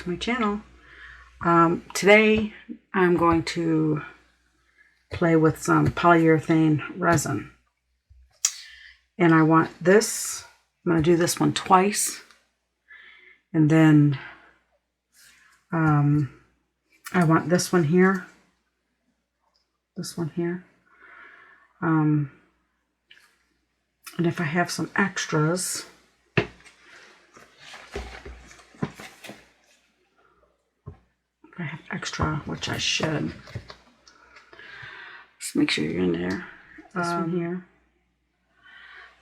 to my channel. Today I'm going to play with some polyurethane resin, and I want this. I'm going to do this one twice, and then I want this one here, and if I have some extras, if I have extra, which I should, just make sure you're in there. This one here.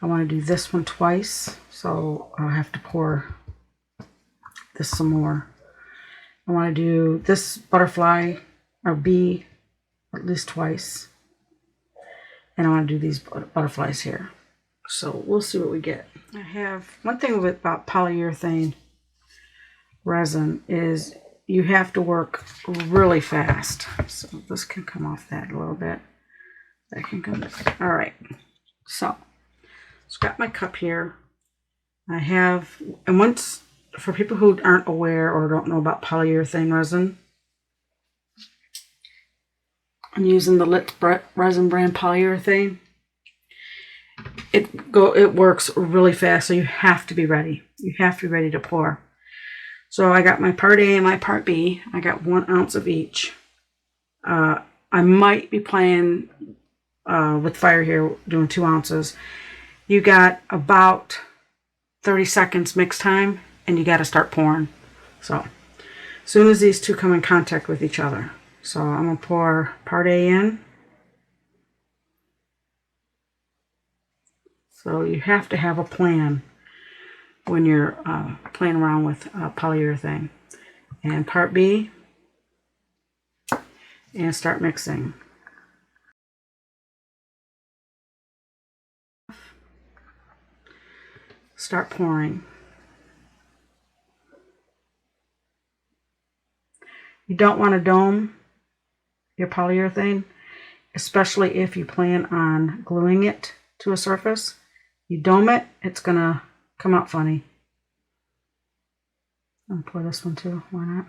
I want to do this one twice, so I'll have to pour this some more. I want to do this butterfly or bee at least twice, and I want to do these butterflies here. So we'll see what we get. I have one thing about polyurethane resin is you have to work really fast. So this can come off that a little bit. That can come back. All right. So I've got my cup here. I have, and once, for people who aren't aware or don't know about polyurethane resin, I'm using the Lit resin brand polyurethane. It works really fast, so you have to be ready. You have to be ready to pour. So I got my part A and my part B. I got 1 ounce of each. I might be playing with fire here, doing 2 ounces. You got about 30 seconds mix time, and you got to start pouring. So as soon as these two come in contact with each other. So I'm going to pour part A in. So you have to have a plan when you're playing around with polyurethane. And part B, and start mixing. Start pouring. You don't want to dome your polyurethane, especially if you plan on gluing it to a surface. You dome it, it's going to come out funny. I'll pour this one too, why not?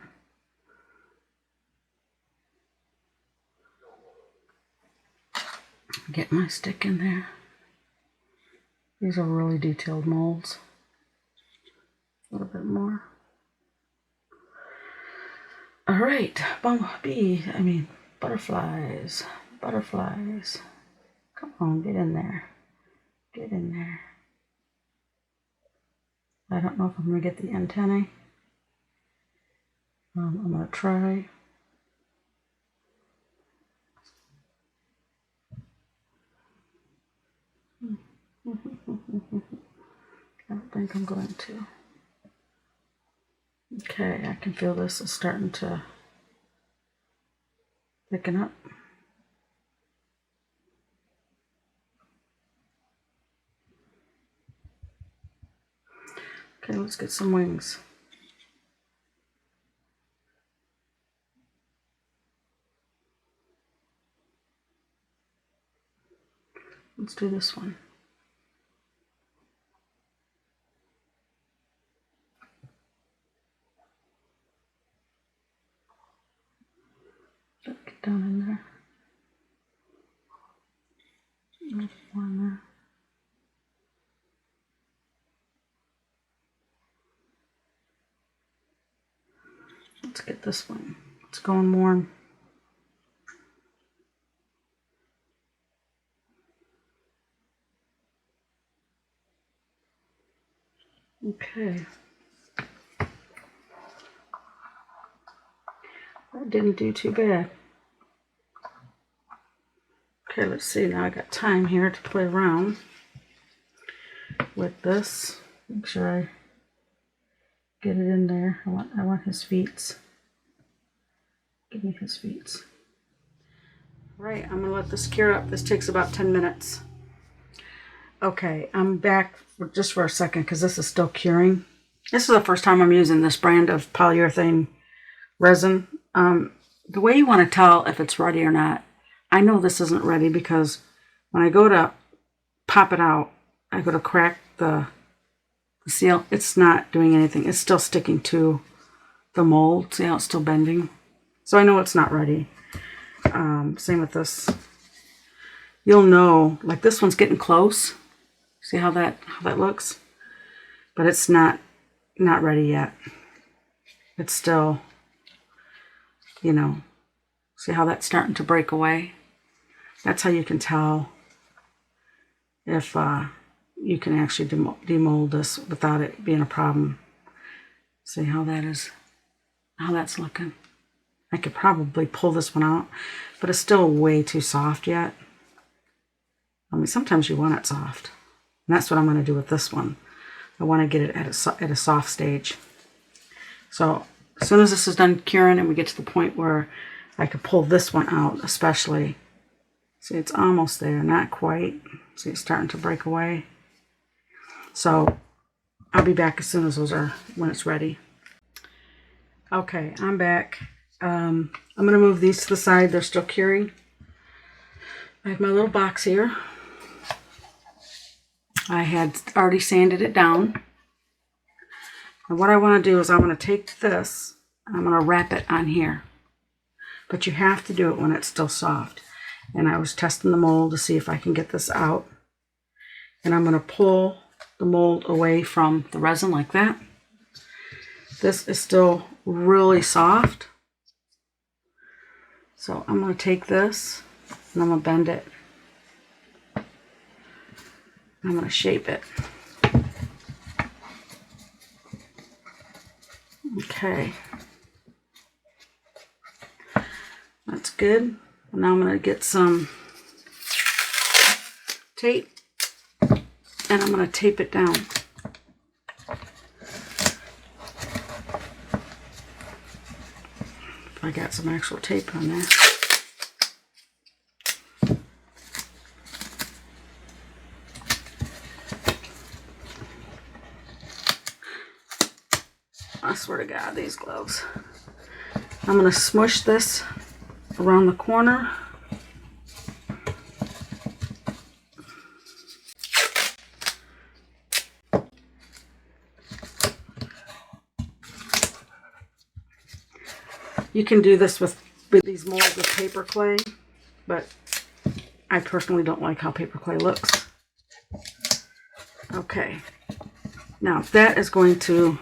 Get my stick in there. These are really detailed molds. A little bit more. All right, butterflies. Butterflies. Come on, get in there. Get in there. I don't know if I'm going to get the antennae. I'm going to try. I don't think I'm going to. Okay, I can feel this is starting to thicken up. Okay, let's get some wings. Let's do this one. Get down in there. There's one there. Let's get this one. It's going warm. Okay. That didn't do too bad. Okay, let's see. Now I got time here to play around with this. Make sure I get it in there. I want his feet. Give me his feet. Right, I'm gonna let this cure up. This takes about 10 minutes. Okay, I'm back just for a second because this is still curing. This is the first time I'm using this brand of polyurethane resin. The way you want to tell if it's ready or not, I know this isn't ready because when I go to pop it out, I go to crack the seal. It's not doing anything. It's still sticking to the mold. See how it's still bending? So I know it's not ready. Same with this. You'll know, like this one's getting close. See how that looks? But it's not ready yet. It's still, you know, see how that's starting to break away? That's how you can tell if you can actually demold this without it being a problem. See how that is, how that's looking. I could probably pull this one out, but it's still way too soft yet. I mean, sometimes you want it soft. And that's what I'm going to do with this one. I want to get it at a soft stage. So as soon as this is done curing and we get to the point where I could pull this one out especially. See, it's almost there, not quite. See, it's starting to break away. So I'll be back as soon as when it's ready. Okay, I'm back. I'm going to move these to the side. They're still curing. I have my little box here. I had already sanded it down. And what I want to do is I'm going to take this and I'm going to wrap it on here. But you have to do it when it's still soft. And I was testing the mold to see if I can get this out. And I'm going to pull the mold away from the resin like that. This is still really soft. So I'm going to take this and I'm going to bend it. I'm going to shape it. Okay. That's good. And now I'm going to get some tape and I'm going to tape it down. If I got some actual tape on there. I swear to God, these gloves. I'm going to smush this around the corner. You can do this with these molds of paper clay, but I personally don't like how paper clay looks. Okay, now that is going to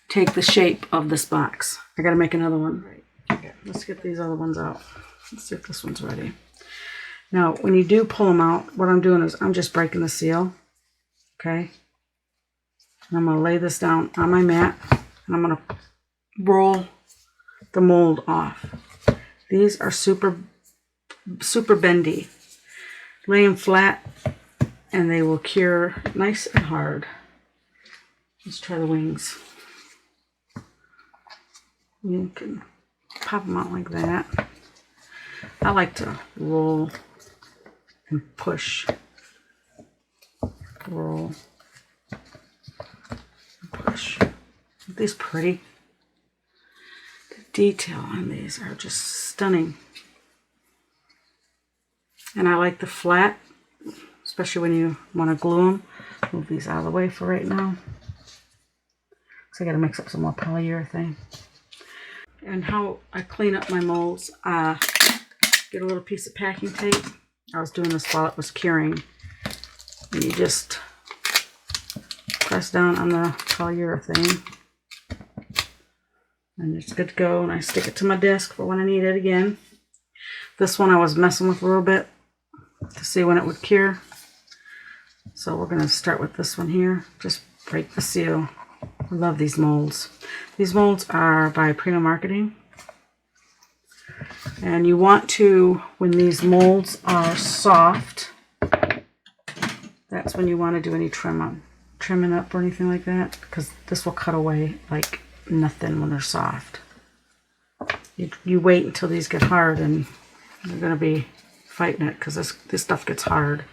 take the shape of this box. I gotta make another one. Okay, let's get these other ones out. Let's see if this one's ready. Now, when you do pull them out, what I'm doing is I'm just breaking the seal. Okay, and I'm gonna lay this down on my mat, and I'm gonna roll the mold off. These are super bendy. Lay them flat, and they will cure nice and hard. Let's try the wings. You can pop them out like that. I like to roll and push. Roll and push. Aren't these pretty? The detail on these are just stunning. And I like the flat, especially when you want to glue them. Move these out of the way for right now. So I got to mix up some more polyurethane. And how I clean up my molds, get a little piece of packing tape. I was doing this while it was curing. And you just press down on the polyurethane. And it's good to go. And I stick it to my desk for when I need it again. This one I was messing with a little bit to see when it would cure. So we're going to start with this one here. Just break the seal. I love these molds. These molds are by Prima Marketing. And you want to, when these molds are soft, that's when you want to do any trimming up or anything like that, because this will cut away like nothing when they're soft. You wait until these get hard and you're going to be fighting it because this stuff gets hard.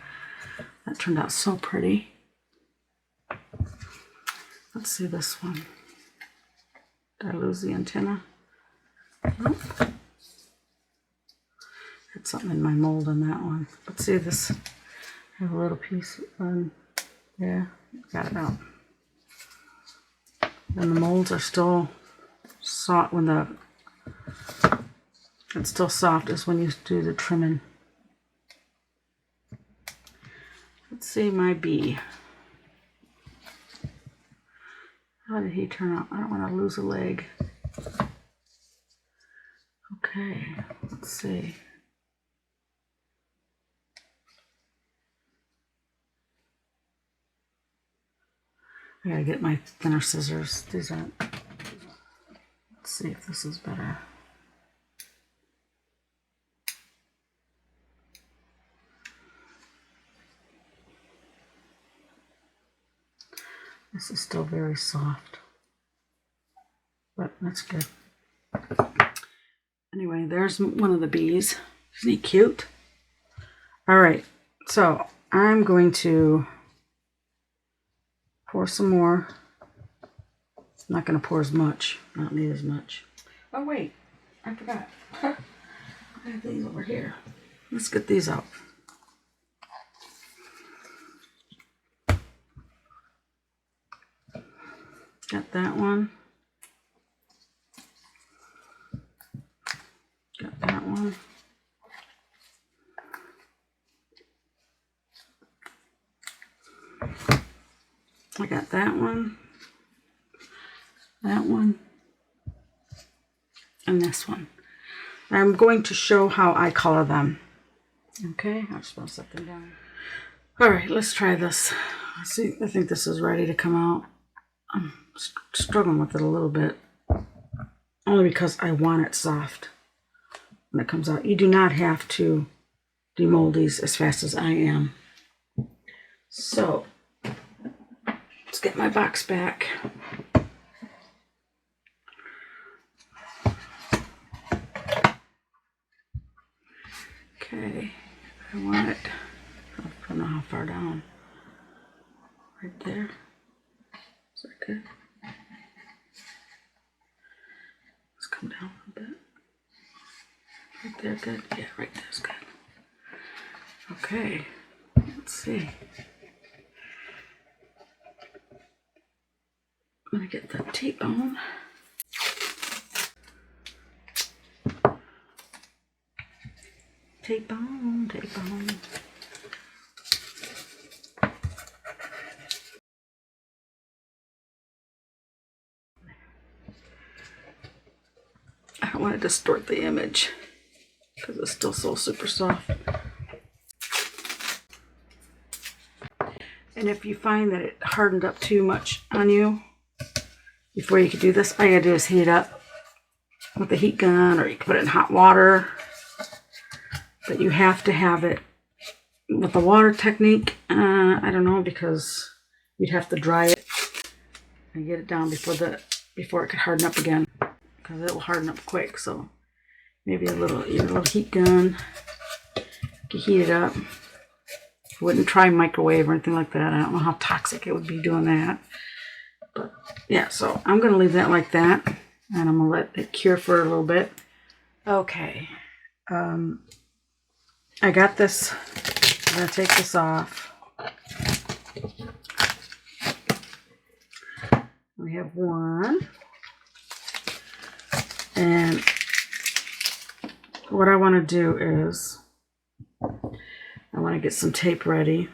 That turned out so pretty. Let's see this one. Did I lose the antenna? Nope. Had something in my mold on that one. Let's see this. I have a little piece on there. Got it out. And the molds are still soft, it's still soft is when you do the trimming. Let's see my bee. How did he turn out? I don't want to lose a leg. Okay, let's see. I gotta get my thinner scissors. These aren't. Let's see if this is better. This is still very soft, but that's good. Anyway, there's one of the bees. Isn't he cute? All right, so I'm going to pour some more. I'm not going to pour as much. I don't need as much. Oh wait, I forgot. I have these over here. Let's get these out. Got that one. Got that one. I got that one, and this one. I'm going to show how I color them. Okay, I'm just going to set them down. All right, let's try this. Let's see, I think this is ready to come out. I'm struggling with it a little bit, only because I want it soft when it comes out. You do not have to demold these as fast as I am. So let's get my box back. Okay, I want it. I don't know how far down. Right there. Is that good? Let's come down a bit. Right there, good? Yeah, right there's good. Okay, let's see. I'm gonna get the tape on. Tape on, tape on. I don't want to distort the image because it's still so super soft. And if you find that it hardened up too much on you before you could do this, all you gotta do is heat it up with a heat gun, or you can put it in hot water. But you have to have it with the water technique. I don't know, because you'd have to dry it and get it down before it could harden up again, because it will harden up quick. So maybe a little heat gun to heat it up. I wouldn't try microwave or anything like that. I don't know how toxic it would be doing that. But yeah, so I'm going to leave that like that, and I'm going to let it cure for a little bit. Okay. I got this. I'm going to take this off. We have one. And what I want to do is I want to get some tape ready.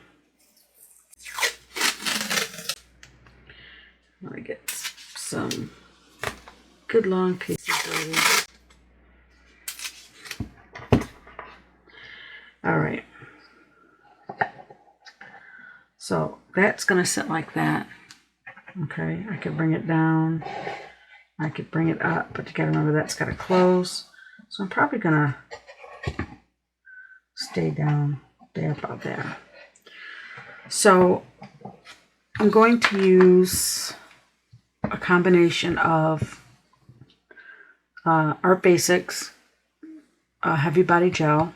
I want to get some good long pieces ready. All right. So that's going to sit like that. Okay, I could bring it down. I could bring it up, but you got to remember that's got to close. So I'm probably going to stay down there, about there. So I'm going to use a combination of Art Basics Heavybody gel.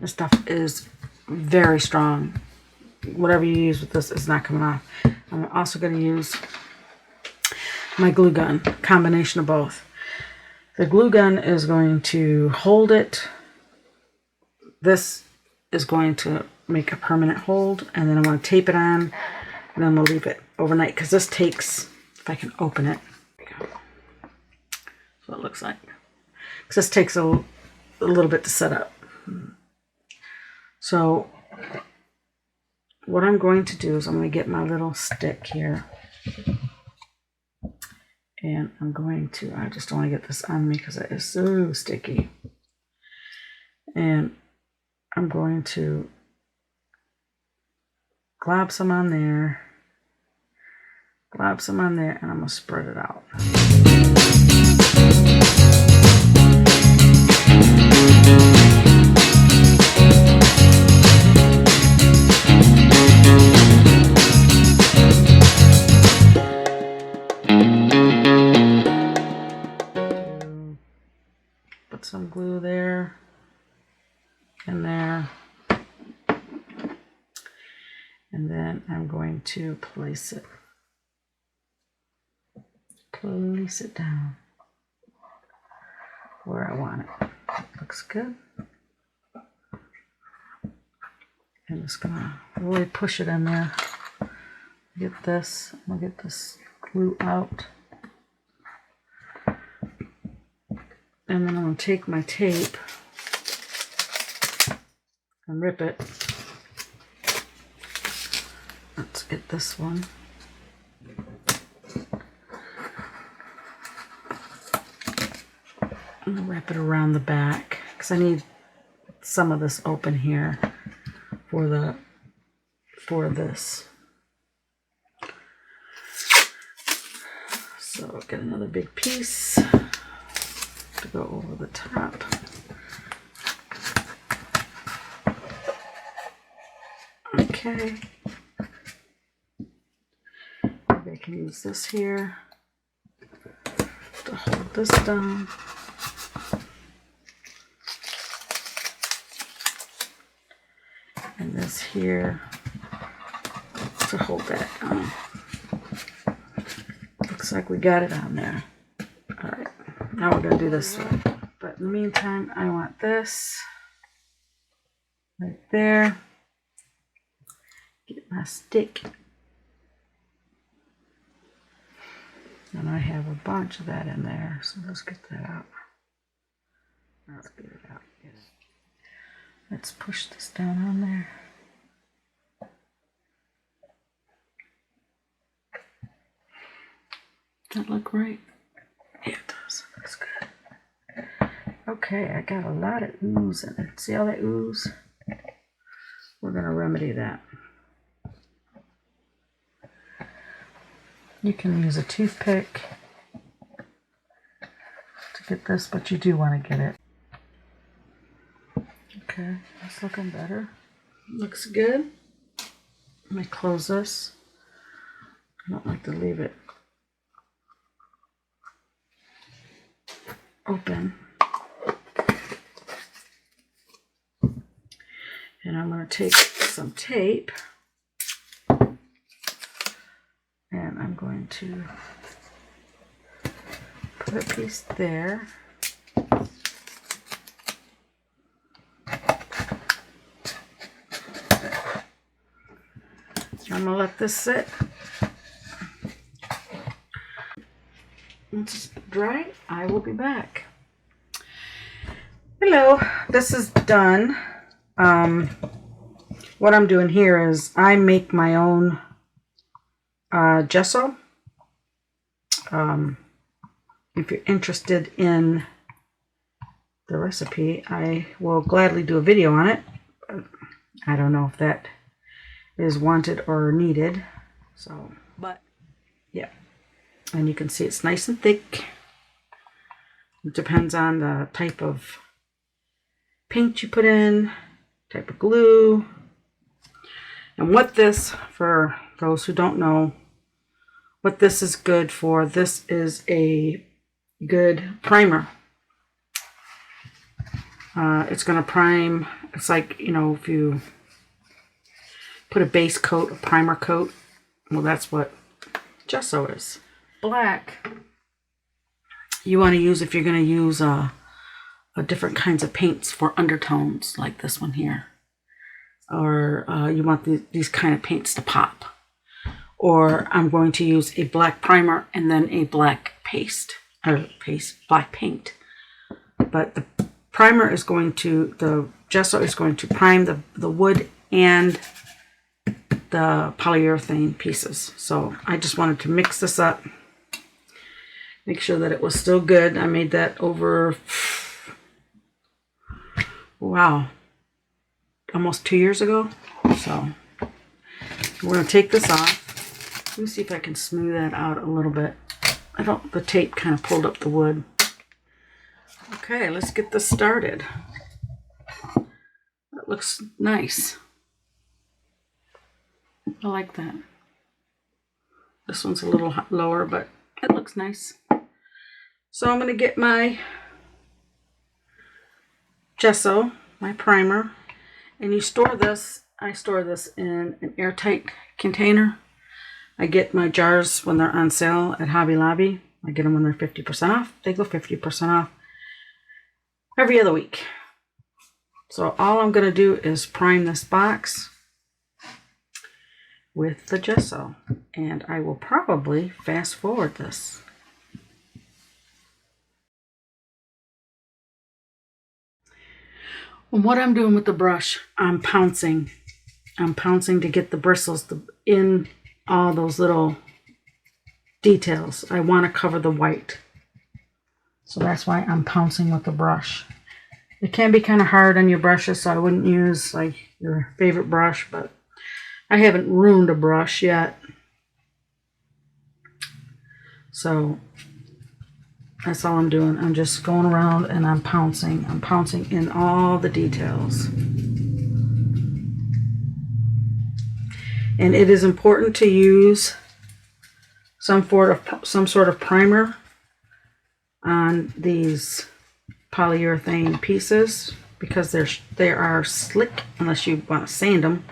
This stuff is very strong. Whatever you use with this is not coming off. I'm also going to use my glue gun, combination of both. The glue gun is going to hold it. This is going to make a permanent hold, and then I'm going to tape it on, and then we'll leave it overnight, because this takes, if I can open it, there we go. That's what it looks like. Because this takes a little bit to set up. So what I'm going to do is I'm going to get my little stick here. And I'm going to, I just don't want to get this on me because it is so sticky. And I'm going to glob some on there, glob some on there, and I'm going to spread it out. Put some glue there and there. And then I'm going to place it down where I want it. Looks good. I'm just gonna really push it in there. Get this, I'm gonna get this glue out. And then I'm gonna take my tape and rip it. Let's get this one. I'm gonna wrap it around the back because I need some of this open here for this. So get another big piece to go over the top. Okay. Maybe I can use this here to hold this down. And this here to hold that down. Looks like we got it on there. All right, now we're gonna do this one. But in the meantime, I want this right there. Get my stick. And I have a bunch of that in there, so let's get that out. Let's get it out. Let's push this down on there. Does that look right? Yeah, it does. Looks good. Okay, I got a lot of ooze in it. See all that ooze? We're going to remedy that. You can use a toothpick to get this, but you do want to get it. Okay, that's looking better. Looks good. Let me close this. I don't like to leave it open. And I'm going to take some tape and I'm going to put a piece there. I'm going to let this sit. Once it's dry, I will be back. Hello, this is done. What I'm doing here is I make my own gesso. If you're interested in the recipe, I will gladly do a video on it. I don't know if that is wanted or needed. So, but yeah. And you can see it's nice and thick. It depends on the type of paint you put in, type of glue. And what this, for those who don't know, what this is good for, this is a good primer. It's going to prime. It's like, you know, if you put a base coat, a primer coat, well, that's what gesso is. Black, you want to use if you're going to use different kinds of paints for undertones, like this one here. Or you want these kind of paints to pop. Or I'm going to use a black primer and then a black paste. or black paint. But the primer is going to, the gesso is going to prime the wood and the polyurethane pieces. So I just wanted to mix this up, make sure that it was still good. I made that over, wow, almost 2 years ago. So we're going to take this off. Let me see if I can smooth that out a little bit. The tape kind of pulled up the wood. Okay, let's get this started. That looks nice. I like that. This one's a little lower, but it looks nice. So I'm going to get my gesso, my primer, and you store this. I store this in an airtight container. I get my jars when they're on sale at Hobby Lobby. I get them when they're 50% off. They go 50% off every other week. So all I'm going to do is prime this box with the gesso, and I will probably fast forward this. And what I'm doing with the brush, I'm pouncing. I'm pouncing to get the bristles in all those little details. I want to cover the white. So that's why I'm pouncing with the brush. It can be kind of hard on your brushes, so I wouldn't use like your favorite brush, but I haven't ruined a brush yet. So that's all I'm doing. I'm just going around and I'm pouncing. I'm pouncing in all the details. And it is important to use some sort of primer on these polyurethane pieces because they are slick unless you want to sand them.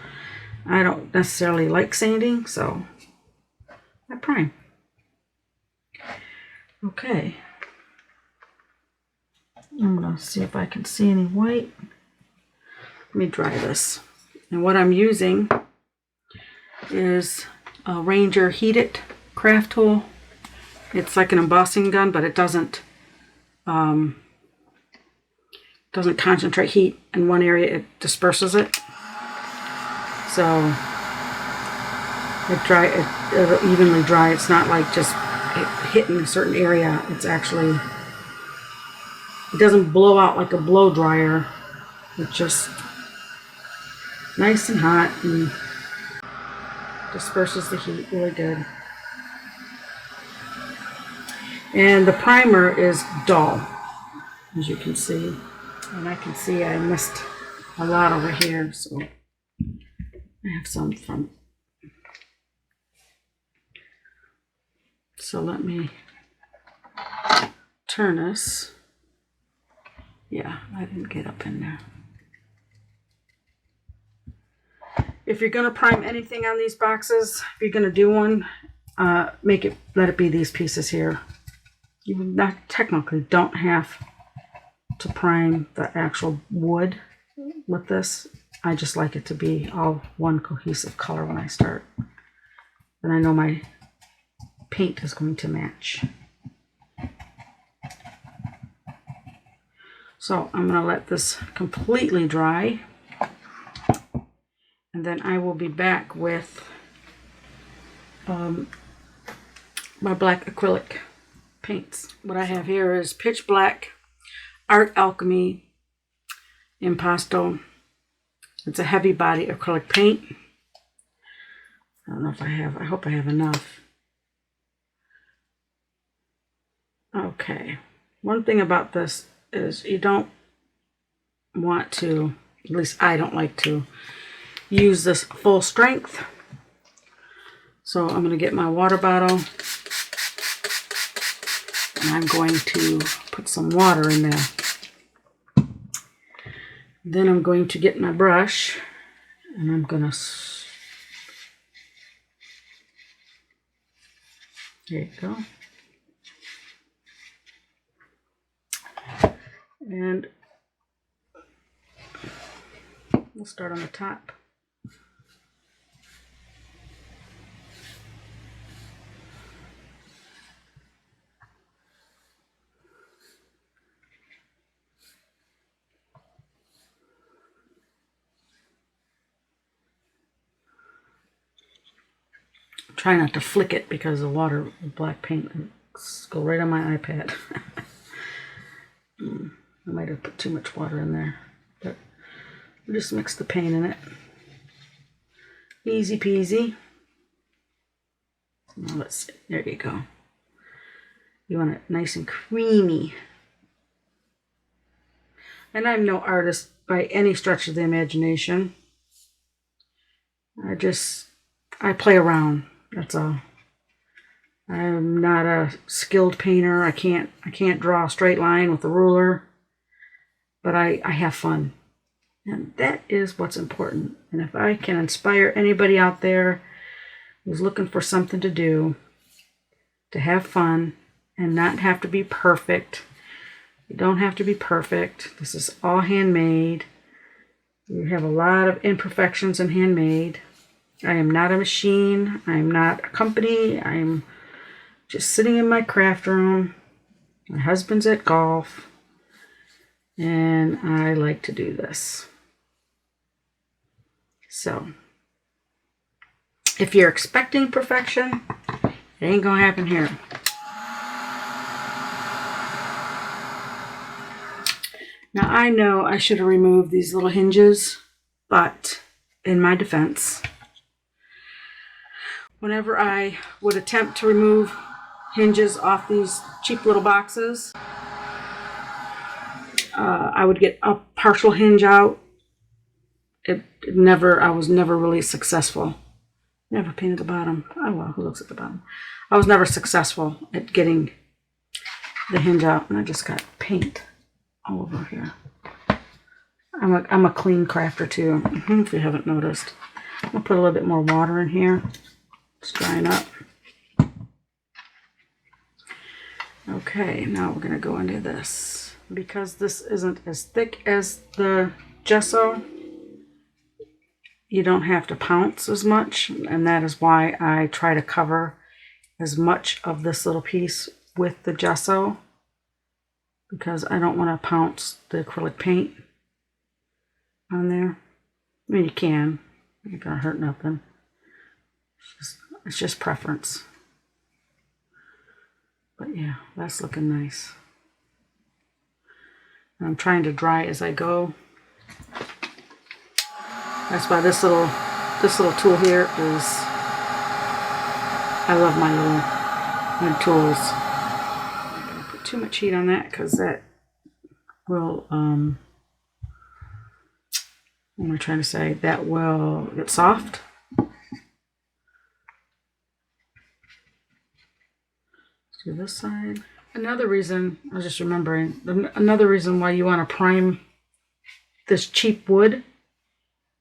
I don't necessarily like sanding, so I prime. Okay. I'm going to see if I can see any white. Let me dry this. And what I'm using is a Ranger heated craft tool. It's like an embossing gun, but it doesn't concentrate heat in one area. It disperses it. So it'll evenly dry. It's not like just hitting a certain area. It's actually, it doesn't blow out like a blow dryer. It's just nice and hot and disperses the heat really good. And the primer is dull, as you can see. And I can see I missed a lot over here, so I have some from. So let me turn this. Yeah, I didn't get up in there. If you're going to prime anything on these boxes, if you're going to do one, let it be these pieces here. You not technically don't have to prime the actual wood with this. I just like it to be all one cohesive color when I start. Then I know my paint is going to match. So I'm going to let this completely dry. And then I will be back with my black acrylic paints. What I have here is Pitch Black Art Alchemy Impasto. It's a Heavybody acrylic paint. I don't know if I have, I hope I have enough. Okay. One thing about this is you don't want to, at least I don't like to, use this full strength. So I'm going to get my water bottle and I'm going to put some water in there. Then I'm going to get my brush and I'm going to, there you go. And we'll start on the top. try not to flick it because the water, the black paint, go right on my iPad. I might have put too much water in there, but we'll just mix the paint in it. Easy peasy. Now let's see. There you go. You want it nice and creamy. And I'm no artist by any stretch of the imagination. I play around. That's all. I'm not a skilled painter. I can't draw a straight line with a ruler. But I have fun. And that is what's important. And if I can inspire anybody out there who's looking for something to do, to have fun and not have to be perfect. You don't have to be perfect. This is all handmade. You have a lot of imperfections in handmade. I am not a machine. I'm not a company. I'm just sitting in my craft room. My husband's at golf. And I like to do this. So, if you're expecting perfection, it ain't gonna happen here. Now I know I should have removed these little hinges, but in my defense, whenever I would attempt to remove hinges off these cheap little boxes, I would get a partial hinge out. I was never really successful. Never painted the bottom. Oh well, who looks at the bottom? I was never successful at getting the hinge out, and I just got paint all over here. I'm a clean crafter too, if you haven't noticed. I'll put a little bit more water in here. It's drying up. Okay, now we're going to go into this. Because this isn't as thick as the gesso, you don't have to pounce as much, and that is why I try to cover as much of this little piece with the gesso, because I don't want to pounce the acrylic paint on there. I mean, you can. You're not going to hurt nothing. It's just preference. But yeah, that's looking nice. I'm trying to dry as I go. That's why this little tool here is, I love my tools. I'm not going to put too much heat on that because that will, what am I trying to say? That will get soft. Let's do this side. Another reason, I was just remembering, another reason why you want to prime this cheap wood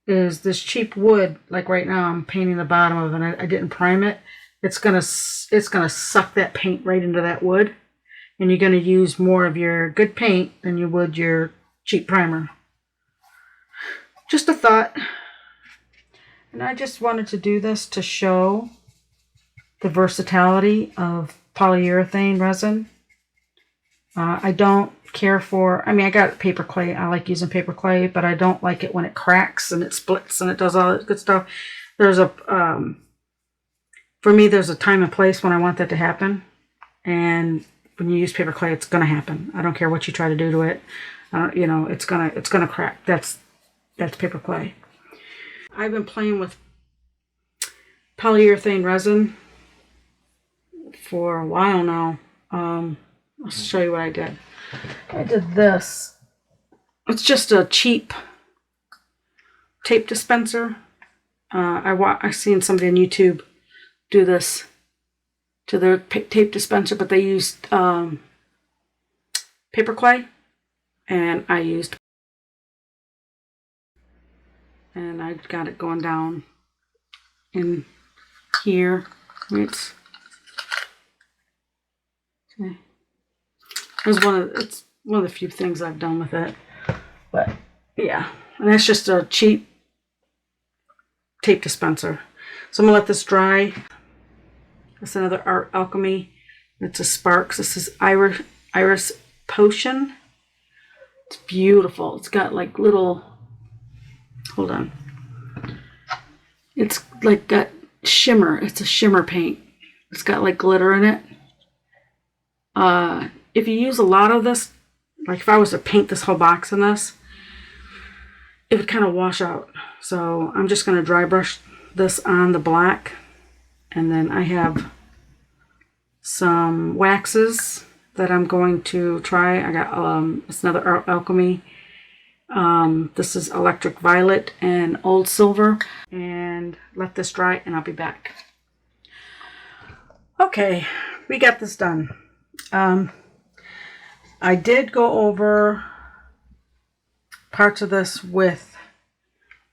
is this cheap wood, like right now I'm painting the bottom of it and I didn't prime it. It's gonna suck that paint right into that wood, and you're gonna use more of your good paint than you would your cheap primer. Just a thought. And I just wanted to do this to show the versatility of polyurethane resin. I don't care for, I mean, I got paper clay. I like using paper clay, but I don't like it when it cracks and it splits and it does all that good stuff. There's a, for me, there's a time and place when I want that to happen. And when you use paper clay, it's going to happen. I don't care what you try to do to it. You know, it's gonna crack. That's paper clay. I've been playing with polyurethane resin for a while now. I'll show you what I did. I did this. It's just a cheap tape dispenser. I seen somebody on YouTube do this to their tape dispenser, but they used paper clay, and I used, and I got it going down in here. It's okay. It's one of the few things I've done with it, but yeah, and that's just a cheap tape dispenser. So I'm gonna let this dry. That's another Art Alchemy. It's a Sparks. This is Iris Potion. It's beautiful. It's got like little, hold on. It's like got shimmer. It's a shimmer paint. It's got like glitter in it. If you use a lot of this, like if I was to paint this whole box in this, it would kind of wash out. So I'm just going to dry brush this on the black. And then I have some waxes that I'm going to try. I got it's another Alchemy. This is Electric Violet and Old Silver. And let this dry and I'll be back. Okay, we got this done. I did go over parts of this with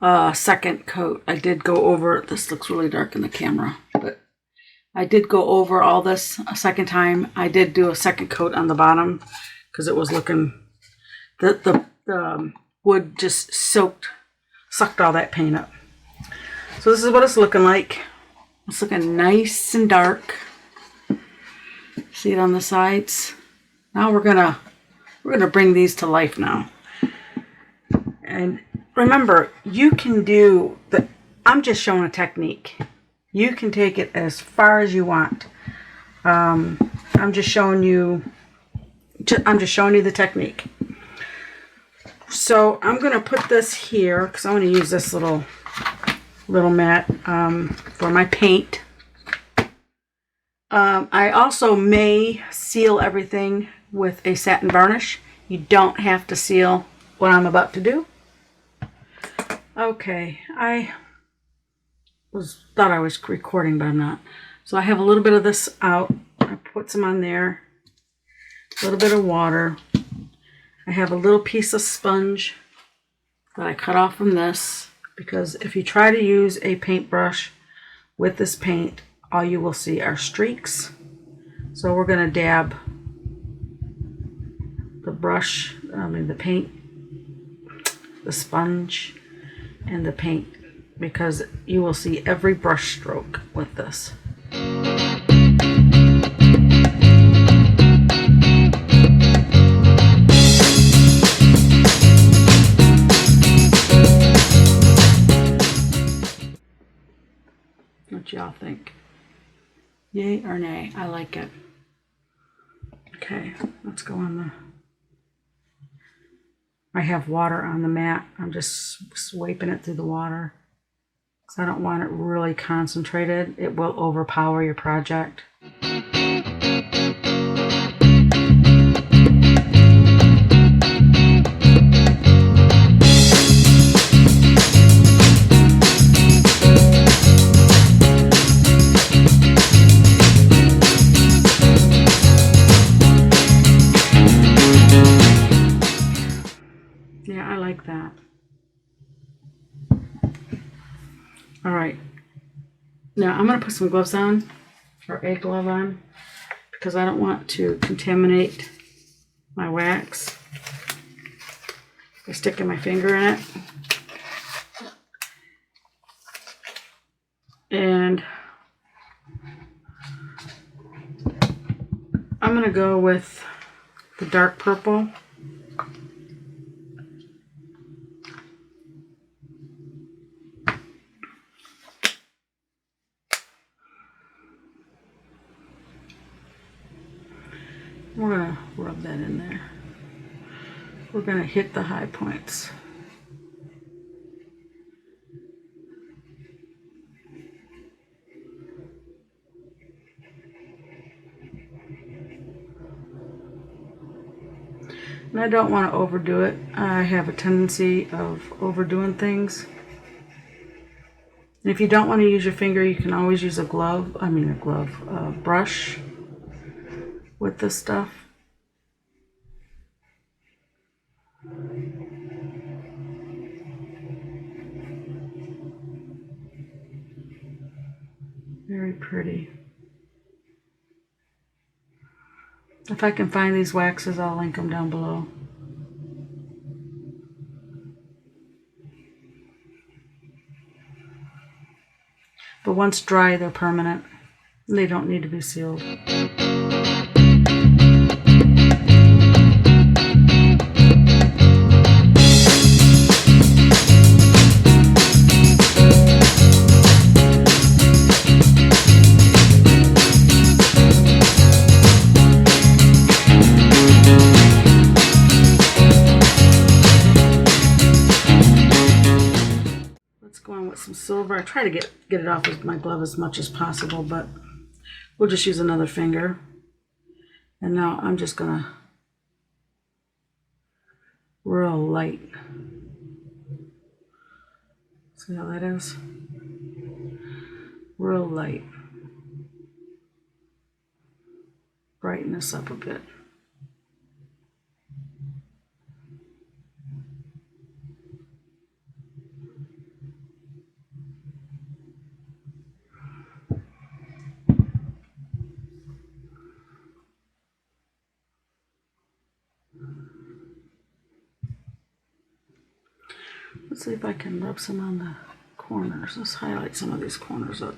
a second coat. I did go over, this looks really dark in the camera, but I did go over all this a second time. I did do a second coat on the bottom because it was looking, the wood just sucked all that paint up. So this is what it's looking like. It's looking nice and dark. See it on the sides? Now we're gonna bring these to life now. And remember, you can do I'm just showing a technique. You can take it as far as you want. I'm just showing you the technique. So I'm gonna put this here because I want to use this little mat for my paint. I also may seal everything with a satin varnish. You don't have to seal what I'm about to do. Okay, I thought I was recording, but I'm not. So I have a little bit of this out. I put some on there. A little bit of water. I have a little piece of sponge that I cut off from this, because if you try to use a paintbrush with this paint, all you will see are streaks. So we're going to dab the paint, the sponge, and the paint, because you will see every brush stroke with this. What y'all think? Yay or nay? I like it. Okay, let's go on the... I have water on the mat. I'm just swiping it through the water because I don't want it really concentrated. It will overpower your project. Yeah, I like that. All right. Now I'm going to put some gloves on, or a glove on, because I don't want to contaminate my wax by sticking my finger in it. And I'm going to go with the dark purple. We're going to rub that in there. We're going to hit the high points. And I don't want to overdo it. I have a tendency of overdoing things. And if you don't want to use your finger, you can always use a brush with this stuff. Very pretty. If I can find these waxes, I'll link them down below. But once dry, they're permanent. They don't need to be sealed. some silver. I try to get it off with my glove as much as possible, but we'll just use another finger. And now I'm just gonna real light. See how that is? Real light. Brighten this up a bit. Let's see if I can rub some on the corners. Let's highlight some of these corners up.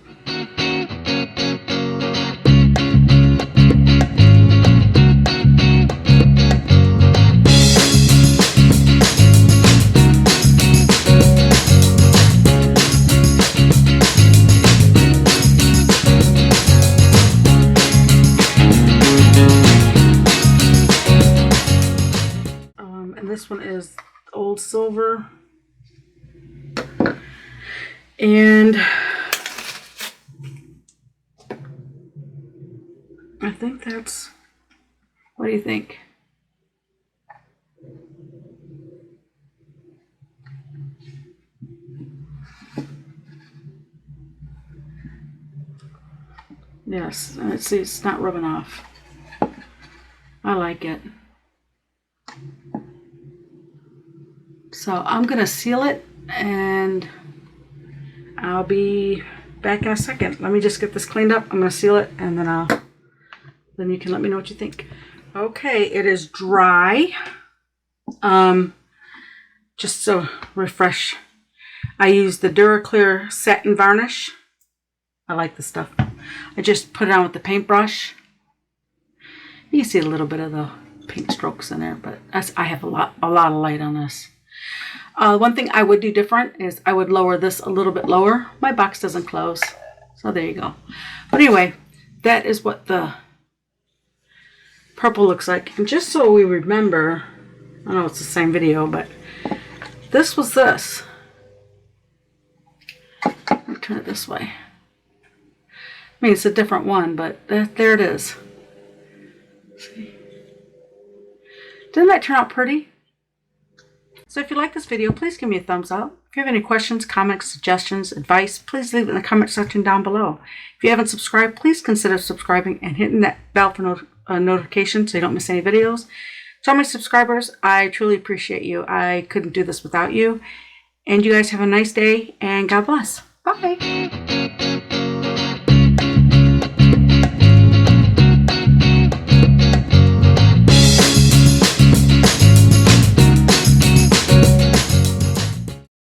And this one is old silver. And I think that's, what do you think? Yes, let's see, it's not rubbing off. I like it. So I'm gonna seal it and I'll be back in a second. Let me just get this cleaned up. I'm gonna seal it and then you can let me know what you think. Okay, it is dry. Just to refresh, I used the DuraClear satin varnish. I like this stuff. I just put it on with the paintbrush. You can see a little bit of the paint strokes in there, but I have a lot of light on this. One thing I would do different is I would lower this a little bit lower. My box doesn't close, so there you go. But anyway, that is what the purple looks like. And just so we remember, I know it's the same video, but this was this. Let me turn it this way. I mean, it's a different one, but there it is. See? Didn't that turn out pretty? So if you like this video, please give me a thumbs up. If you have any questions, comments, suggestions, advice, please leave it in the comment section down below. If you haven't subscribed, please consider subscribing and hitting that bell for notification so you don't miss any videos. To all my subscribers, I truly appreciate you. I couldn't do this without you. And you guys have a nice day and God bless. Bye.